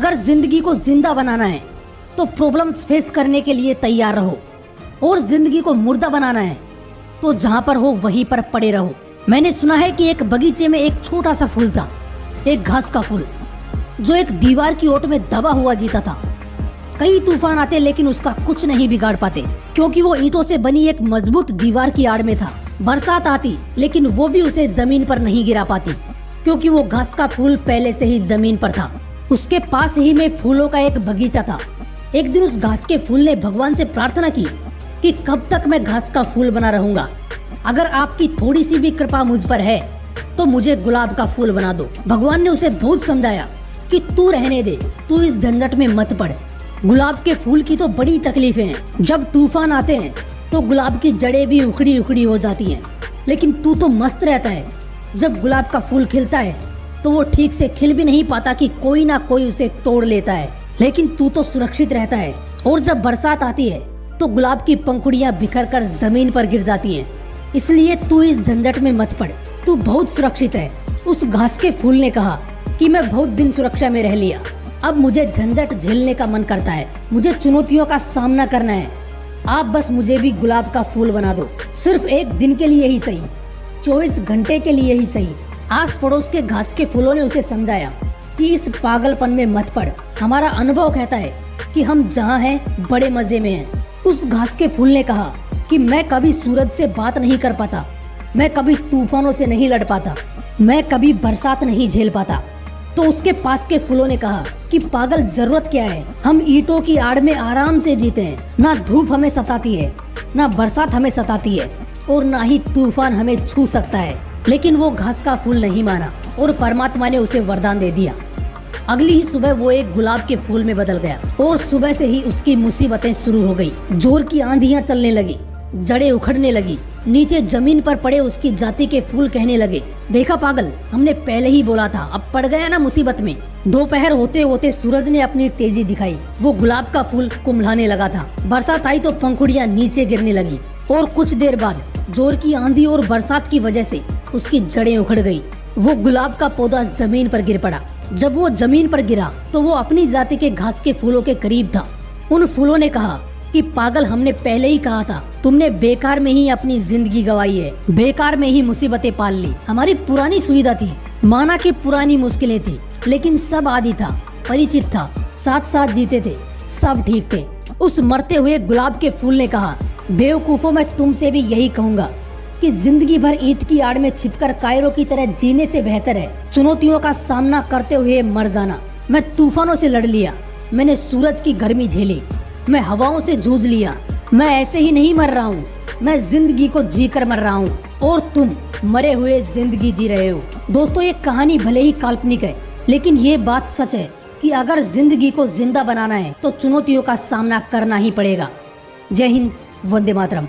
अगर जिंदगी को जिंदा बनाना है तो प्रॉब्लम्स फेस करने के लिए तैयार रहो, और जिंदगी को मुर्दा बनाना है तो जहाँ पर हो वहीं पर पड़े रहो। मैंने सुना है कि एक बगीचे में एक छोटा सा फूल था, एक घास का फूल, जो एक दीवार की ओट में दबा हुआ जीता था। कई तूफान आते लेकिन उसका कुछ नहीं बिगाड़ पाते, क्योंकि वो ईंटों से बनी एक मजबूत दीवार की आड़ में था। बरसात आती लेकिन वो भी उसे जमीन पर नहीं गिरा पाती, क्योंकि वो घास का फूल पहले से ही जमीन पर था। उसके पास ही में फूलों का एक बगीचा था। एक दिन उस घास के फूल ने भगवान से प्रार्थना की कि कब तक मैं घास का फूल बना रहूंगा। अगर आपकी थोड़ी सी भी कृपा मुझ पर है तो मुझे गुलाब का फूल बना दो। भगवान ने उसे बहुत समझाया कि तू रहने दे, तू इस झंझट में मत पड़। गुलाब के फूल की तो बड़ी तकलीफें हैं। जब तूफान आते हैं तो गुलाब की जड़ें भी उखड़ी उखड़ी हो जाती हैं, लेकिन तू तो मस्त रहता है। जब गुलाब का फूल खिलता है तो वो ठीक से खिल भी नहीं पाता कि कोई ना कोई उसे तोड़ लेता है, लेकिन तू तो सुरक्षित रहता है। और जब बरसात आती है तो गुलाब की पंखुड़ियां बिखर कर जमीन पर गिर जाती हैं। इसलिए तू इस झंझट में मत पड़, तू बहुत सुरक्षित है। उस घास के फूल ने कहा कि मैं बहुत दिन सुरक्षा में रह लिया, अब मुझे झंझट झेलने का मन करता है, मुझे चुनौतियों का सामना करना है। आप बस मुझे भी गुलाब का फूल बना दो, सिर्फ एक दिन के लिए ही सही, 24 घंटे के लिए ही सही। आस पड़ोस के घास के फूलों ने उसे समझाया कि इस पागलपन में मत पड़। हमारा अनुभव कहता है कि हम जहाँ हैं बड़े मजे में हैं। उस घास के फूल ने कहा कि मैं कभी सूरज से बात नहीं कर पाता, मैं कभी तूफानों से नहीं लड़ पाता, मैं कभी बरसात नहीं झेल पाता। तो उसके पास के फूलों ने कहा कि पागल, जरूरत क्या है, हम ईंटों की आड़ में आराम से जीते हैं। ना धूप हमें सताती है, ना बरसात हमें सताती है, और ना ही तूफान हमें छू सकता है। लेकिन वो घास का फूल नहीं माना और परमात्मा ने उसे वरदान दे दिया। अगली ही सुबह वो एक गुलाब के फूल में बदल गया, और सुबह से ही उसकी मुसीबतें शुरू हो गई। जोर की आंधियां चलने लगी, जड़ें उखड़ने लगी, नीचे जमीन पर पड़े उसकी जाति के फूल कहने लगे, देखा पागल, हमने पहले ही बोला था, अब पड़ गया ना मुसीबत में। दोपहर होते होते सूरज ने अपनी तेजी दिखाई, वो गुलाब का फूल कुम्हलाने लगा था। बरसात आई तो पंखुड़ियां नीचे गिरने लगी, और कुछ देर बाद जोर की आंधी और बरसात की वजह से उसकी जड़ें उखड़ गई। वो गुलाब का पौधा जमीन पर गिर पड़ा। जब वो जमीन पर गिरा तो वो अपनी जाति के घास के फूलों के करीब था। उन फूलों ने कहा कि पागल, हमने पहले ही कहा था, तुमने बेकार में ही अपनी जिंदगी गंवाई है, बेकार में ही मुसीबतें पाल ली। हमारी पुरानी सुविधा थी, माना कि पुरानी मुश्किलें थी, लेकिन सब आदि था, परिचित था, साथ साथ जीते थे, सब ठीक थे। उस मरते हुए गुलाब के फूल ने कहा, बेवकूफों, मैं तुमसे भी यही कहूँगा कि जिंदगी भर ईंट की आड़ में छिपकर कायरों की तरह जीने से बेहतर है चुनौतियों का सामना करते हुए मर जाना। मैं तूफानों से लड़ लिया, मैंने सूरज की गर्मी झेली, मैं हवाओं से जूझ लिया। मैं ऐसे ही नहीं मर रहा हूँ, मैं जिंदगी को जीकर मर रहा हूँ, और तुम मरे हुए जिंदगी जी रहे हो। दोस्तों, ये कहानी भले ही काल्पनिक है, लेकिन ये बात सच है कि अगर जिंदगी को जिंदा बनाना है तो चुनौतियों का सामना करना ही पड़ेगा। जय हिंद, वंदे मातरम।